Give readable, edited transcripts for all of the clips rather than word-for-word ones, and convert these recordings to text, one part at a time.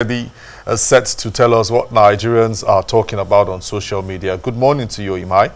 Already set to tell us what Nigerians are talking about on social media. Good morning to you, Imai.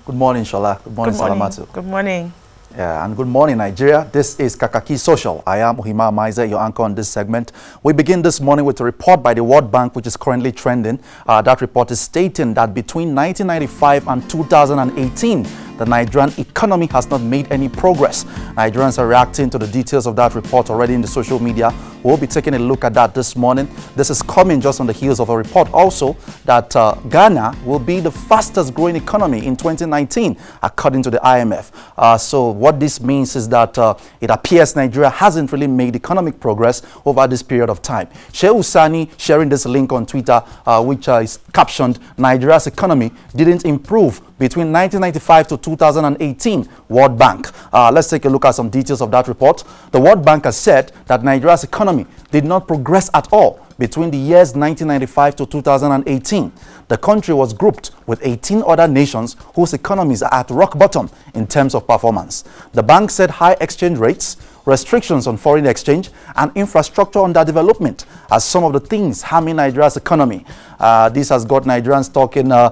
Good morning, Shola. Good morning, Salamatu. Good morning. Yeah, and good morning, Nigeria. This is Kakaaki Social. I am Ohima Maize, your anchor on this segment. We begin this morning with a report by the World Bank, which is currently trending. That report is stating that between 1995 and 2018, the Nigerian economy has not made any progress. Nigerians are reacting to the details of that report already in the social media. We'll be taking a look at that this morning. This is coming just on the heels of a report also that Ghana will be the fastest growing economy in 2019, according to the IMF. So what this means is that it appears Nigeria hasn't really made economic progress over this period of time. Shehu Sani sharing this link on Twitter, which is captioned, Nigeria's economy didn't improve between 1995 to 2018, World Bank. Let's take a look at some details of that report. The World Bank has said that Nigeria's economy did not progress at all between the years 1995 to 2018. The country was grouped with 18 other nations whose economies are at rock bottom in terms of performance. The bank said high exchange rates, restrictions on foreign exchange, and infrastructure underdevelopment are some of the things harming Nigeria's economy. This has got Nigerians talking. The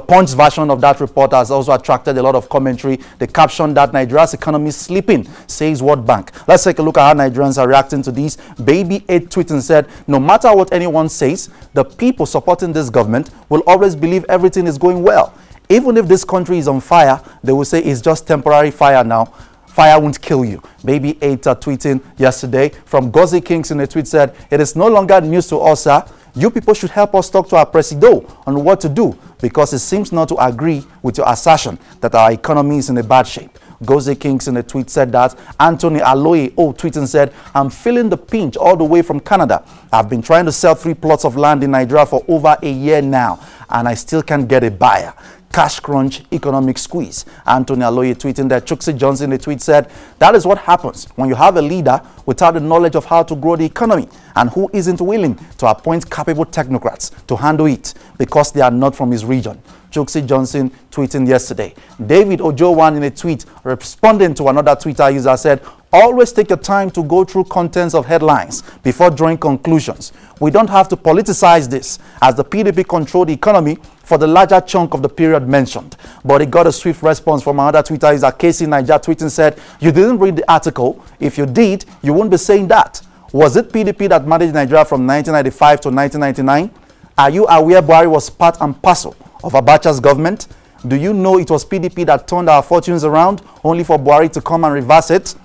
Punch version of that report has also attracted a lot of commentary. The caption that Nigeria's economy is sleeping, says World Bank. Let's take a look at how Nigerians are reacting to this. Baby 8 tweeted and said, no matter what anyone says, the people supporting this government will always believe everything is going well. Even if this country is on fire, they will say it's just temporary fire now. Fire won't kill you. Baby 8 tweeting yesterday from Gozi Kings in a tweet said, it is no longer news to us, sir. You people should help us talk to our presido on what to do because it seems not to agree with your assertion that our economy is in a bad shape. Gozi Kings in a tweet said that. Anthony Aloye tweeting said, I'm feeling the pinch all the way from Canada. I've been trying to sell 3 plots of land in Nigeria for over a year now and I still can't get a buyer. Cash crunch, economic squeeze. Anthony Aloye tweeting that. Chuksi Johnson in a tweet said, that is what happens when you have a leader without the knowledge of how to grow the economy and who isn't willing to appoint capable technocrats to handle it because they are not from his region. Chuksi Johnson tweeting yesterday. David Ojowan in a tweet responding to another Twitter user said, always take your time to go through contents of headlines before drawing conclusions. We don't have to politicize this as the PDP controlled the economy for the larger chunk of the period mentioned. But it got a swift response from another Twitter user, Casey Niger, tweeting said, you didn't read the article. If you did, you wouldn't be saying that. Was it PDP that managed Nigeria from 1995 to 1999? Are you aware Buhari was part and parcel of Abacha's government? Do you know it was PDP that turned our fortunes around only for Buhari to come and reverse it?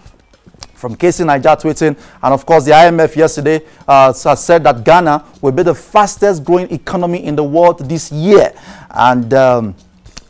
From Casey Niger tweeting, and of course the IMF yesterday has said that Ghana will be the fastest growing economy in the world this year. And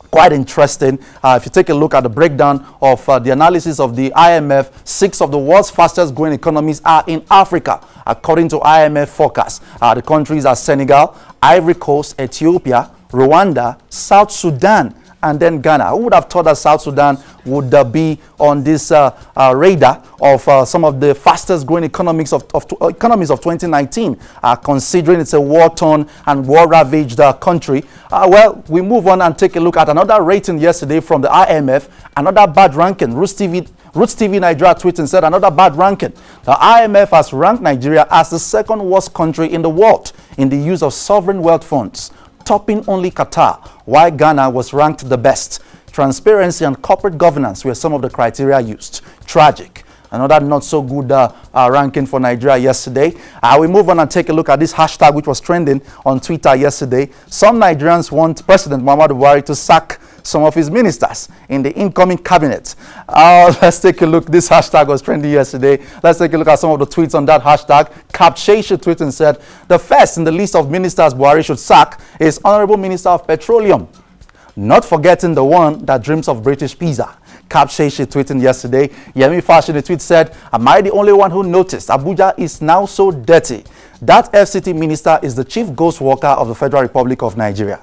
quite interesting. If you take a look at the breakdown of the analysis of the IMF, 6 of the world's fastest growing economies are in Africa, according to IMF forecast. The countries are Senegal, Ivory Coast, Ethiopia, Rwanda, South Sudan, and then Ghana. Who would have thought that South Sudan would be on this radar of some of the fastest growing economies of 2019, considering it's a war-torn and war-ravaged country. Well, we move on and take a look at another rating yesterday from the IMF, another bad ranking. Roots TV Nigeria tweeting said another bad ranking. The IMF has ranked Nigeria as the 2nd worst country in the world in the use of sovereign wealth funds, topping only Qatar, while Ghana was ranked the best. Transparency and corporate governance were some of the criteria used. Tragic. Another not so good ranking for Nigeria yesterday. We move on and take a look at this hashtag which was trending on Twitter yesterday. Some Nigerians want President Muhammadu Buhari to sack some of his ministers in the incoming cabinet. Let's take a look. This hashtag was trending yesterday. Let's take a look at some of the tweets on that hashtag. Capshashi tweeted and said, the first in the list of ministers Buhari should sack is Honorable Minister of Petroleum. Not forgetting the one that dreams of British pizza. Capshashi tweeting yesterday. Yemi Fash in the tweet said, am I the only one who noticed Abuja is now so dirty? That FCT minister is the chief ghost worker of the Federal Republic of Nigeria.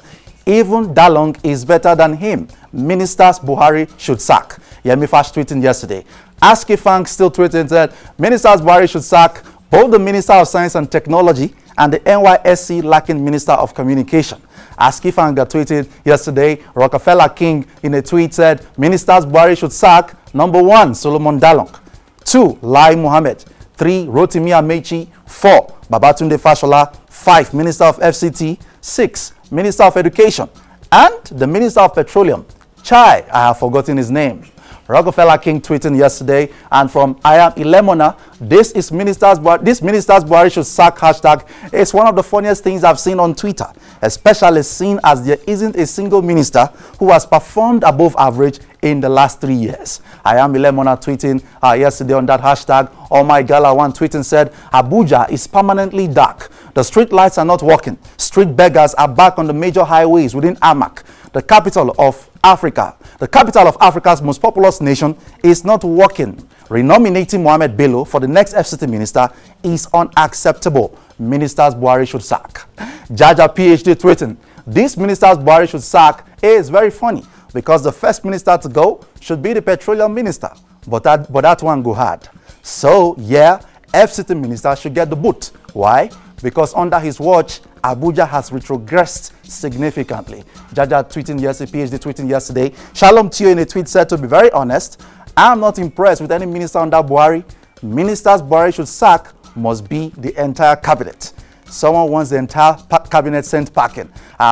Even Dalong is better than him. Ministers Buhari should sack. Yemi Fash tweeting yesterday. Aski Fang still tweeting that Ministers Buhari should sack both the Minister of Science and Technology and the NYSC lacking Minister of Communication. Aski Fang tweeted yesterday. Rockefeller King in a tweet said Ministers Buhari should sack number 1, Solomon Dalong, 2, Lai Mohammed, 3. Rotimi Amechi. 4. Babatunde Fashola. 5. Minister of FCT. 6. Minister of Education. And the Minister of Petroleum. Chai, I have forgotten his name. Rockefeller King tweeting yesterday, and from I am Ilemona, this minister's Buhari should sack hashtag. It's one of the funniest things I've seen on Twitter, especially seeing as there isn't a single minister who has performed above average in the last 3 years. I am Ilemona tweeting yesterday on that hashtag. Oh my Gala one tweeting said, Abuja is permanently dark. The street lights are not working. Street beggars are back on the major highways within Amak, the capital of Africa. The capital of Africa's most populous nation is not working. Renominating Mohamed Bello for the next FCT minister is unacceptable. Ministers Buhari should sack. Jaja PhD tweeting, this ministers Buhari should sack is very funny because the first minister to go should be the petroleum minister. But that one go hard. So yeah, FCT minister should get the boot. Why? Because under his watch, Abuja has retrogressed significantly. Jaja tweeting yesterday, PhD tweeting yesterday. Shalom Tio in a tweet said, to be very honest, I'm not impressed with any minister under Buhari. Ministers Buhari should sack must be the entire cabinet. Someone wants the entire cabinet sent packing.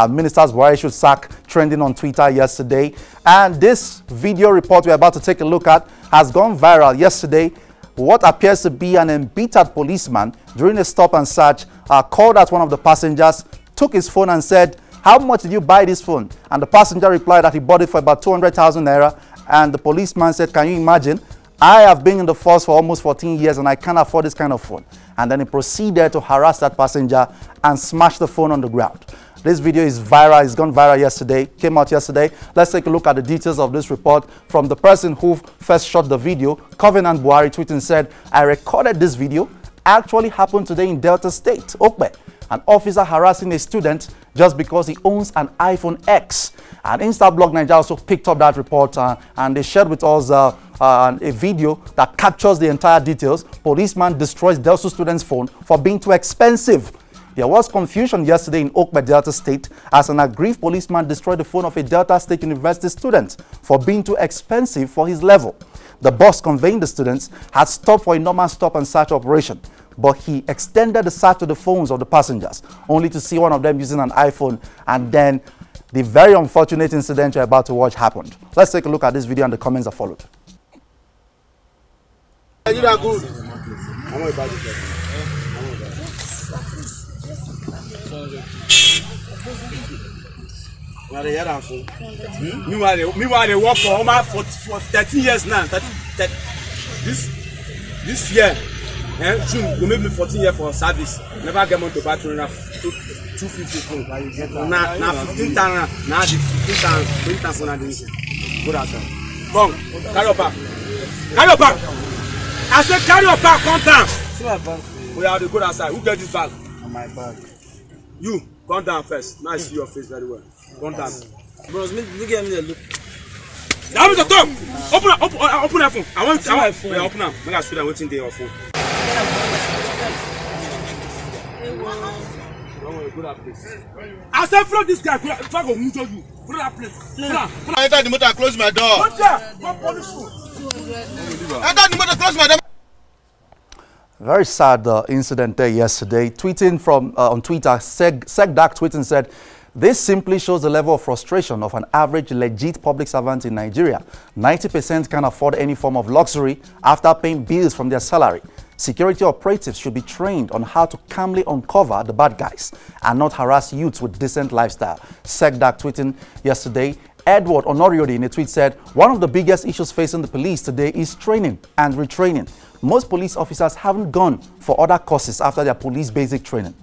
Ministers Buhari should sack trending on Twitter yesterday. And this video report we're about to take a look at has gone viral yesterday. What appears to be an embittered policeman during a stop and search called out one of the passengers, took his phone and said, how much did you buy this phone? And the passenger replied that he bought it for about 200,000 naira. And the policeman said, can you imagine? I have been in the force for almost 14 years and I can't afford this kind of phone. And then he proceeded to harass that passenger and smash the phone on the ground. This video is viral. It's gone viral yesterday, came out yesterday. Let's take a look at the details of this report from the person who first shot the video. Covenant Buhari tweeting said, I recorded this video. Actually happened today in Delta State, Okpe. An officer harassing a student just because he owns an iPhone X. And Instablog Nigeria also picked up that report and they shared with us a video that captures the entire details. Policeman destroys DELSU student's phone for being too expensive. There was confusion yesterday in Okpe, Delta State, as an aggrieved policeman destroyed the phone of a Delta State University student for being too expensive for his level. The bus conveying the students had stopped for a normal stop and search operation, but he extended the search to the phones of the passengers, only to see one of them using an iPhone, and then the very unfortunate incident you're about to watch happened. Let's take a look at this video and the comments that followed. Meanwhile, they work for almost for 13 years now. This year, June, we made me 14 years for service. Never get money to buy 250 phone. Now 15,000. Now the 15,000 now go outside. Come, carry your bag. Carry your bag. I said carry your bag. Come down. See my bag. We have to go outside. Who get this bag? On my bag. You. Come down first. Now I see your face very well. Come down. Bros, me get me a look. Now to talk. Open that phone. I want my phone. Yeah, open up. Make I show them waiting there on phone. I said, flood this guy. If I go move you, put that place. I enter the motor and close my door. What's that? What police you? Enter the motor, close my door. Very sad incident there yesterday. Tweeting from on Twitter, Segdak tweeting said, this simply shows the level of frustration of an average legit public servant in Nigeria. 90% can't afford any form of luxury after paying bills from their salary. Security operatives should be trained on how to calmly uncover the bad guys and not harass youths with decent lifestyle. Segdak tweeting yesterday. Edward Honoriode in a tweet said, one of the biggest issues facing the police today is training and retraining. Most police officers haven't gone for other courses after their police basic training.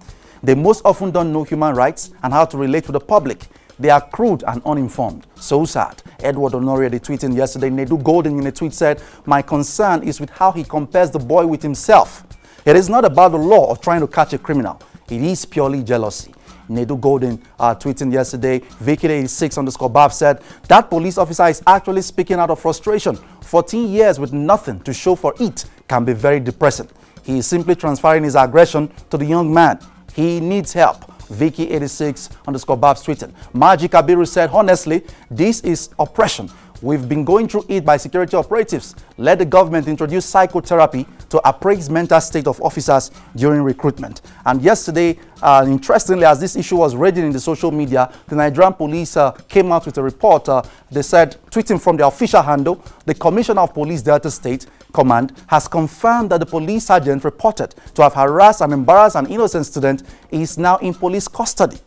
They most often don't know human rights and how to relate to the public. They are crude and uninformed. So sad. Edward Honoriade tweeting yesterday. Nedu Golden in a tweet said, my concern is with how he compares the boy with himself. It is not about the law or trying to catch a criminal. It is purely jealousy. Nedu Golden tweeting yesterday, Vicky86_Bab said, that police officer is actually speaking out of frustration. 14 years with nothing to show for it can be very depressing. He is simply transferring his aggression to the young man. He needs help. Vicky86_Babs tweeting. Maji Kabiru said, honestly, this is oppression. We've been going through it by security operatives. Let the government introduce psychotherapy to appraise mental state of officers during recruitment. And yesterday, interestingly, as this issue was raging in the social media, the Nigerian police came out with a report. They said, tweeting from their official handle, the Commissioner of Police Delta State Command has confirmed that the police sergeant reported to have harassed and embarrassed an innocent student is now in police custody.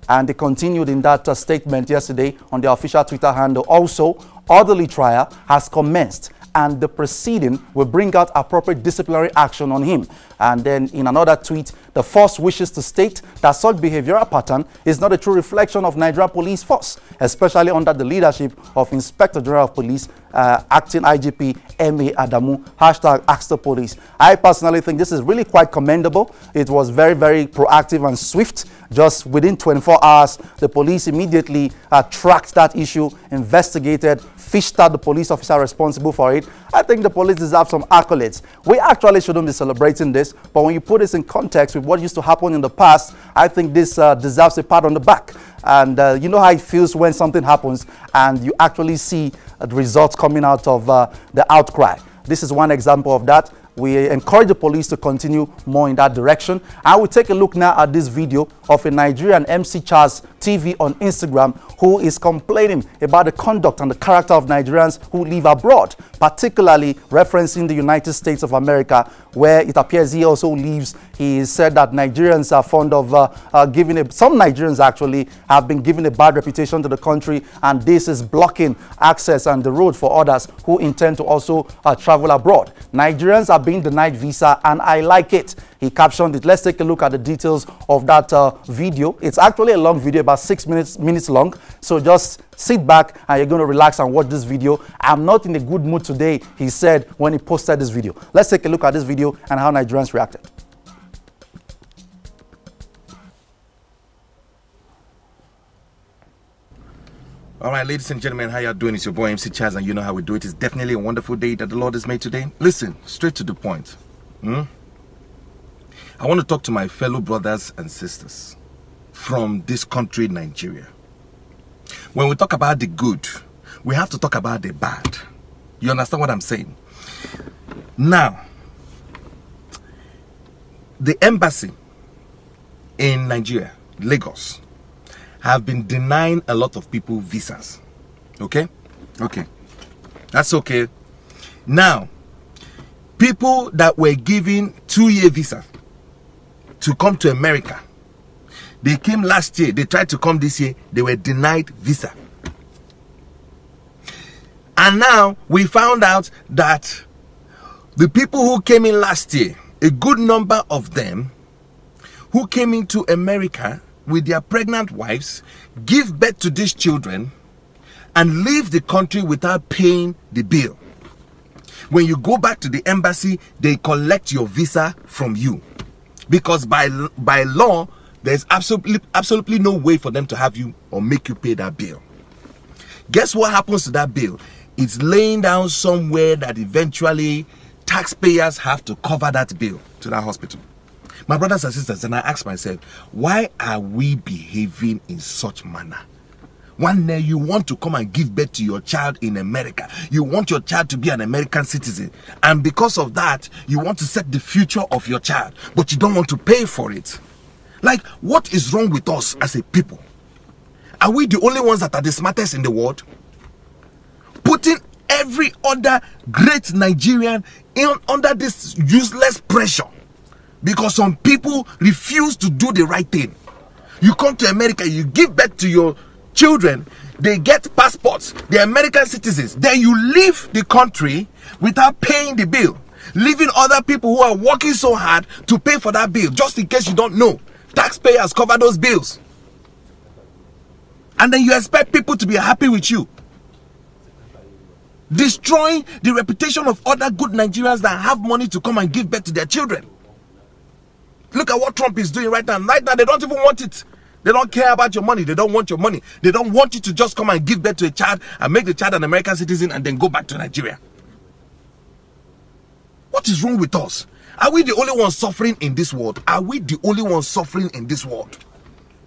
And they continued in that statement yesterday on their official Twitter handle. Also, orderly trial has commenced and the proceeding will bring out appropriate disciplinary action on him. And then in another tweet, the force wishes to state that such behavioral pattern is not a true reflection of Nigerian police force, especially under the leadership of Inspector General of Police, Acting IGP M.A. Adamu, #AskThePolice. I personally think this is really quite commendable. It was very, very proactive and swift. Just within 24 hours, the police immediately tracked that issue, investigated, fished out the police officer responsible for it. I think the police deserve some accolades. We actually shouldn't be celebrating this, but when you put this in context with what used to happen in the past, I think this deserves a pat on the back. And you know how it feels when something happens and you actually see the results coming out of the outcry. This is one example of that. We encourage the police to continue more in that direction. I will take a look now at this video of a Nigerian MC Charles TV on Instagram who is complaining about the conduct and the character of Nigerians who live abroad, particularly referencing the United States of America, where it appears he also lives. He said that Nigerians are fond of some Nigerians actually have been given a bad reputation to the country, and this is blocking access and the road for others who intend to also travel abroad. Nigerians are being denied visa, and I like it. He captioned it. Let's take a look at the details of that video. It's actually a long video, about 6 minutes long. So just sit back and you're going to relax and watch this video. I'm not in a good mood today, he said when he posted this video. Let's take a look at this video and how Nigerians reacted. All right, ladies and gentlemen, how y'all doing? It's your boy MC Chaz, and you know how we do it. It's definitely a wonderful day that the Lord has made today. Listen, straight to the point. I want to talk to my fellow brothers and sisters from this country, Nigeria. When we talk about the good, we have to talk about the bad. You understand what I'm saying? Now, the embassy in Nigeria, Lagos, have been denying a lot of people visas. Okay? That's okay. Now, people that were given 2-year visa to come to America, they came last year, they tried to come this year, they were denied visa. And now we found out that the people who came in last year, a good number of them who came into America with their pregnant wives, give birth to these children, and leave the country without paying the bill. When you go back to the embassy, they collect your visa from you. Because by law, there's absolutely no way for them to have you or make you pay that bill. Guess what happens to that bill? It's laying down somewhere that eventually taxpayers have to cover that bill to that hospital. My brothers and sisters, and I ask myself, why are we behaving in such manner? One day you want to come and give birth to your child in America. You want your child to be an American citizen. And because of that, you want to set the future of your child. But you don't want to pay for it. Like, what is wrong with us as a people? Are we the only ones that are the smartest in the world? Putting every other great Nigerian under this useless pressure. Because some people refuse to do the right thing. You come to America, you give birth to your children, they get passports, they're American citizens. Then you leave the country without paying the bill. Leaving other people who are working so hard to pay for that bill. Just in case you don't know, taxpayers cover those bills. And then you expect people to be happy with you. Destroying the reputation of other good Nigerians that have money to come and give birth to their children. Look at what Trump is doing right now. Right now, they don't even want it. They don't care about your money. They don't want your money. They don't want you to just come and give birth to a child and make the child an American citizen and then go back to Nigeria. What is wrong with us? Are we the only ones suffering in this world? Are we the only ones suffering in this world?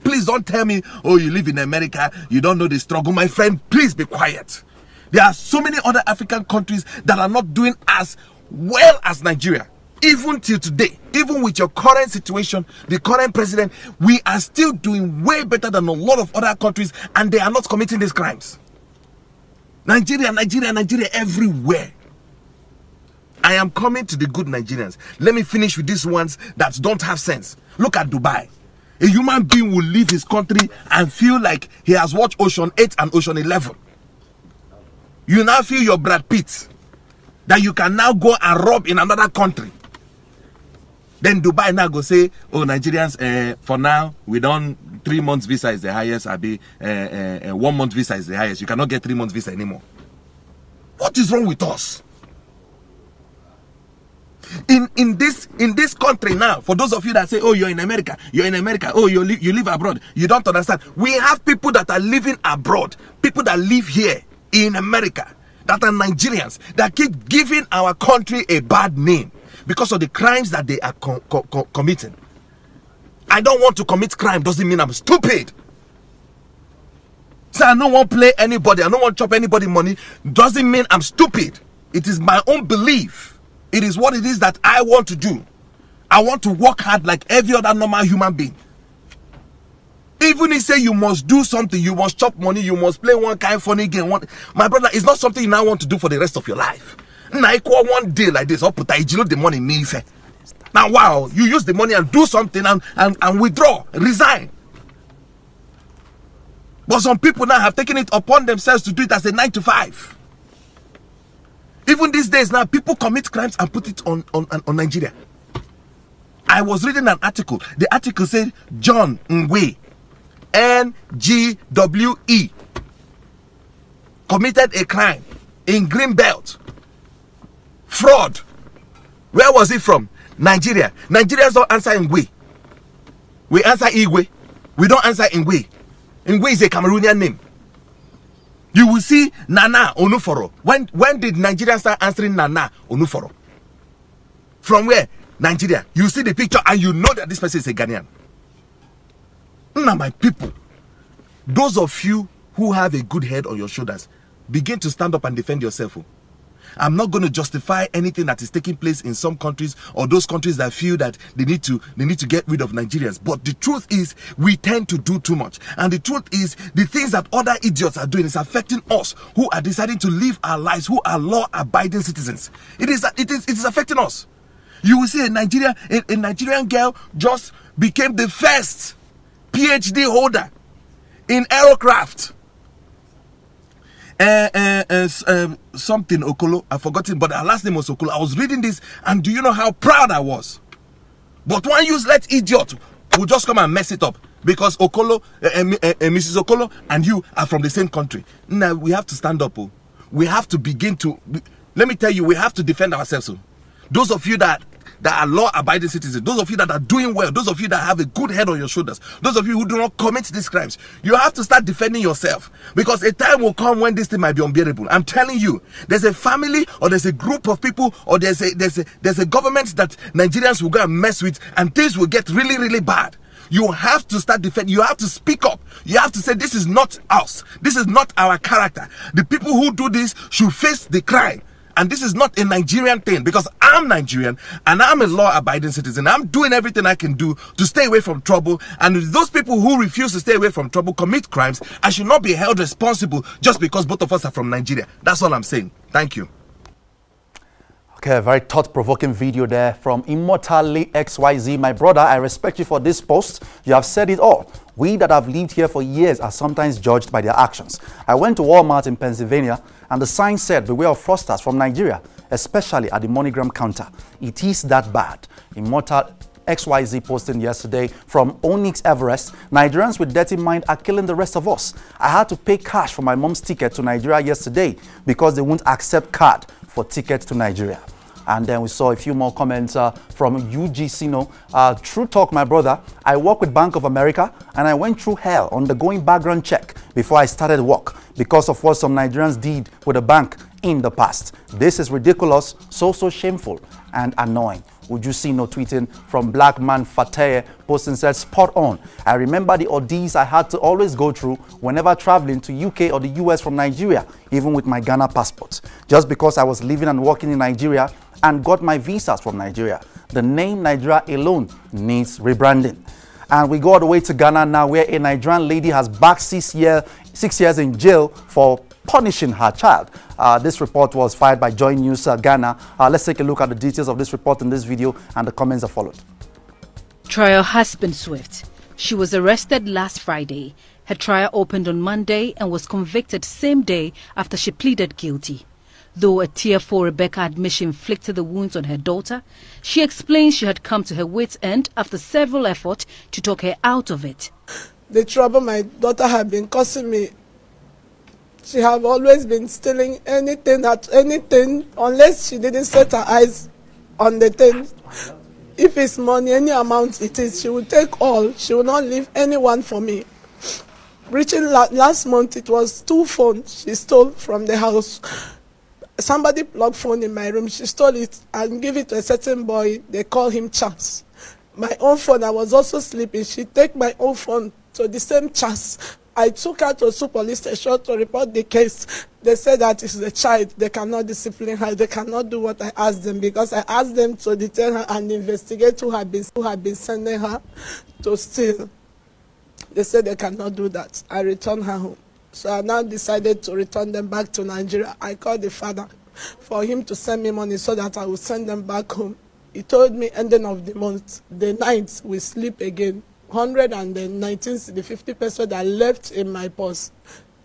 Please don't tell me, oh, you live in America, you don't know the struggle. My friend, please be quiet. There are so many other African countries that are not doing as well as Nigeria. Even till today, even with your current situation, the current president, we are still doing way better than a lot of other countries, and they are not committing these crimes. Nigeria everywhere. I am coming to the good Nigerians. Let me finish with these ones that don't have sense. Look at Dubai. A human being will leave his country and feel like he has watched Ocean 8 and Ocean 11. You now feel your Brad Pitt, that you can now go and rob in another country. Then Dubai now go say, oh, Nigerians, for now, we don't, 3 months visa is the highest, I be 1 month visa is the highest. You cannot get 3 months visa anymore. What is wrong with us? In this country now, for those of you that say, oh, you're in America, oh, you live abroad, you don't understand. We have people that are living abroad, people that live here in America, that are Nigerians, that keep giving our country a bad name because of the crimes that they are committing. I don't want to commit crime doesn't mean I'm stupid. So I don't want to play anybody, I don't want to chop anybody money doesn't mean I'm stupid. It is my own belief. It is what it is that I want to do. I want to work hard like every other normal human being. Even if say you must do something, you must chop money, you must play one kind of funny game. My brother, it's not something you now want to do for the rest of your life. Now, one day like this, I'll put the money in me. Now, wow, you use the money and do something and withdraw, resign. But some people now have taken it upon themselves to do it as a 9 to 5. Even these days now, people commit crimes and put it on Nigeria. I was reading an article. The article said John Ngwe, N-G-W-E, committed a crime in Greenbelt. Fraud. Where was it from? Nigeria. Nigerians don't answer Ngwe. We answer Igwe. We don't answer Ngwe. Ngwe is a Cameroonian name. You will see Nana Onuforo. When did Nigerians start answering Nana Onuforo? From where? Nigeria. You see the picture and you know that this person is a Ghanaian. Now, my people, those of you who have a good head on your shoulders, begin to stand up and defend yourself. I'm not going to justify anything that is taking place in some countries or those countries that feel that they need to get rid of Nigerians. But the truth is, we tend to do too much. And the truth is, the things that other idiots are doing is affecting us who are deciding to live our lives, who are law-abiding citizens. It is affecting us. You will see a Nigerian girl just became the first PhD holder in aerocraft. Something Okolo, I've forgotten, but her last name was Okolo. I was reading this, and do you know how proud I was? But one useless idiot will just come and mess it up because Okolo, Mrs. Okolo, and you are from the same country. Now we have to stand up. We have to begin to. Let me tell you, we have to defend ourselves. Those of you that are law-abiding citizens, those of you that are doing well, those of you that have a good head on your shoulders, those of you who do not commit these crimes, you have to start defending yourself, because a time will come when this thing might be unbearable. I'm telling you, there's a family or there's a group of people or there's a government that Nigerians will go and mess with, and things will get really, really bad. You have to start defending. You have to speak up. You have to say, this is not us. This is not our character. The people who do this should face the crime. And this is not a Nigerian thing, because I'm Nigerian and I'm a law-abiding citizen. I'm doing everything I can do to stay away from trouble. And if those people who refuse to stay away from trouble commit crimes, I should not be held responsible just because both of us are from Nigeria. That's all I'm saying. Thank you. Okay, a very thought-provoking video there from Immortally XYZ. My brother, I respect you for this post. You have said it all. We that have lived here for years are sometimes judged by their actions. I went to Walmart in Pennsylvania, and the sign said, beware of fraudsters from Nigeria, especially at the MoneyGram counter. It is that bad. Immortal XYZ posting yesterday from Onyx Everest. Nigerians with dirty mind are killing the rest of us. I had to pay cash for my mom's ticket to Nigeria yesterday because they won't accept card for tickets to Nigeria. And then we saw a few more comments from UG Sino. True talk, my brother. I work with Bank of America and I went through hell undergoing background check before I started work because of what some Nigerians did with the bank in the past. This is ridiculous, so shameful and annoying. Would you see no tweeting from Black Man Fateh posting said, spot on. I remember the ordeals I had to always go through whenever traveling to UK or the US from Nigeria, even with my Ghana passport. Just because I was living and working in Nigeria and got my visas from Nigeria. The name Nigeria alone needs rebranding. And we go all the way to Ghana now, where a Nigerian lady has backed 6 years in jail for punishing her child. This report was fired by Joy News Ghana. Let's take a look at the details of this report in this video, and the comments are followed. Trial has been swift. She was arrested last Friday. Her trial opened on Monday and was convicted same day after she pleaded guilty. Though a tearful Rebecca admission inflicted the wounds on her daughter, she explains she had come to her wits' end after several efforts to talk her out of it. The trouble my daughter had been causing me, she have always been stealing anything unless she didn't set her eyes on the thing. If it's money, any amount it is, she will take all. She will not leave anyone for me. Reaching last month, it was 2 phones she stole from the house. Somebody plugged phone in my room. She stole it and gave it to a certain boy. They call him Charles. My own phone, I was also sleeping. She take my own phone to the same Charles. I took her to Osu police station to report the case. They said that it's the child. They cannot discipline her. They cannot do what I asked them, because I asked them to detain her and investigate who had been sending her to steal. They said they cannot do that. I returned her home. So I now decided to return them back to Nigeria. I called the father for him to send me money so that I would send them back home. He told me ending of the month, the 9th, we sleep again. 119, the 50 pesos that left in my purse.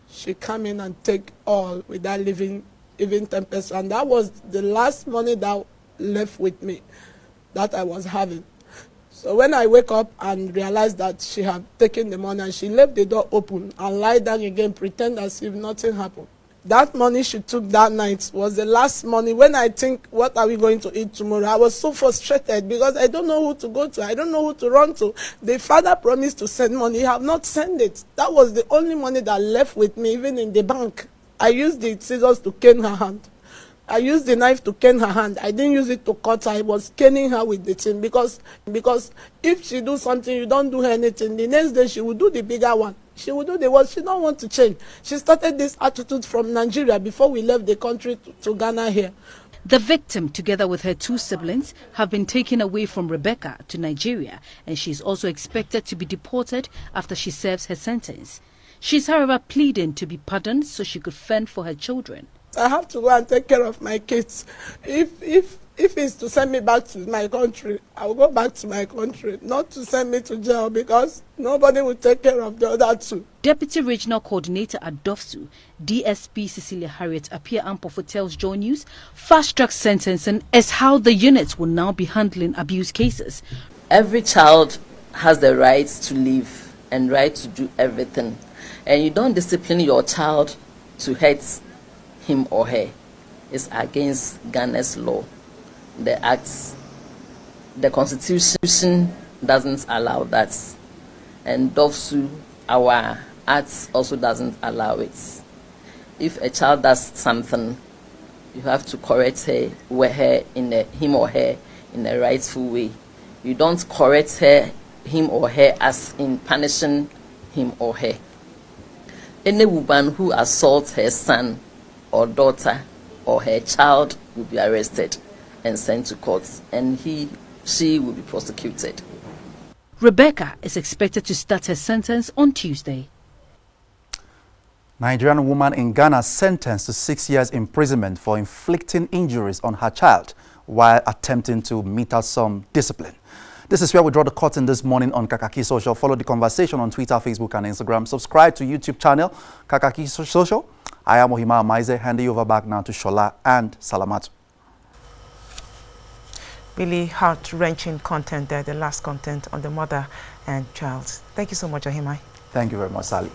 She come in and take all without leaving even 10 pesos. And that was the last money that left with me that I was having. So when I wake up and realize that she had taken the money and she left the door open and lie down again, pretend as if nothing happened. That money she took that night was the last money. When I think, what are we going to eat tomorrow? I was so frustrated because I don't know who to go to. I don't know who to run to. The father promised to send money. He have not sent it. That was the only money that left with me, even in the bank. I used the scissors to cane her hand. I used the knife to cane her hand. I didn't use it to cut her. I was caning her with the thing because if she do something, you don't do her anything. The next day she will do the bigger one. She will do the one. She don't want to change. She started this attitude from Nigeria before we left the country to Ghana here. The victim, together with her 2 siblings, have been taken away from Rebecca to Nigeria, and she is also expected to be deported after she serves her sentence. She is, however, pleading to be pardoned so she could fend for her children. I have to go and take care of my kids. If it's to send me back to my country, I will go back to my country, not to send me to jail, because nobody will take care of the other 2. Deputy Regional Coordinator at DELSU, DSP Cecilia Harriet Appia-Ampofo tells Joy News, fast-track sentencing is how the units will now be handling abuse cases. Every child has the right to live and right to do everything. And you don't discipline your child to hurt him or her. It's against Ghana's law. The acts, the constitution doesn't allow that, and DELSU, our acts, also doesn't allow it. If a child does something, you have to correct him or her in a rightful way. You don't correct him or her as in punishing him or her. Any woman who assaults her son or daughter or her child will be arrested and sent to court, and she will be prosecuted. Rebecca is expected to start her sentence on Tuesday. Nigerian woman in Ghana sentenced to 6 years imprisonment for inflicting injuries on her child while attempting to mete out some discipline. This is where we draw the curtain this morning on Kakaaki Social. Follow the conversation on Twitter, Facebook, and Instagram. Subscribe to YouTube channel Kakaaki Social. I am Ohima Amaize. Handing you over back now to Shola and Salamatu. Really heart-wrenching content there, the last content on the mother and child. Thank you so much, Ohima. Thank you very much, Sally.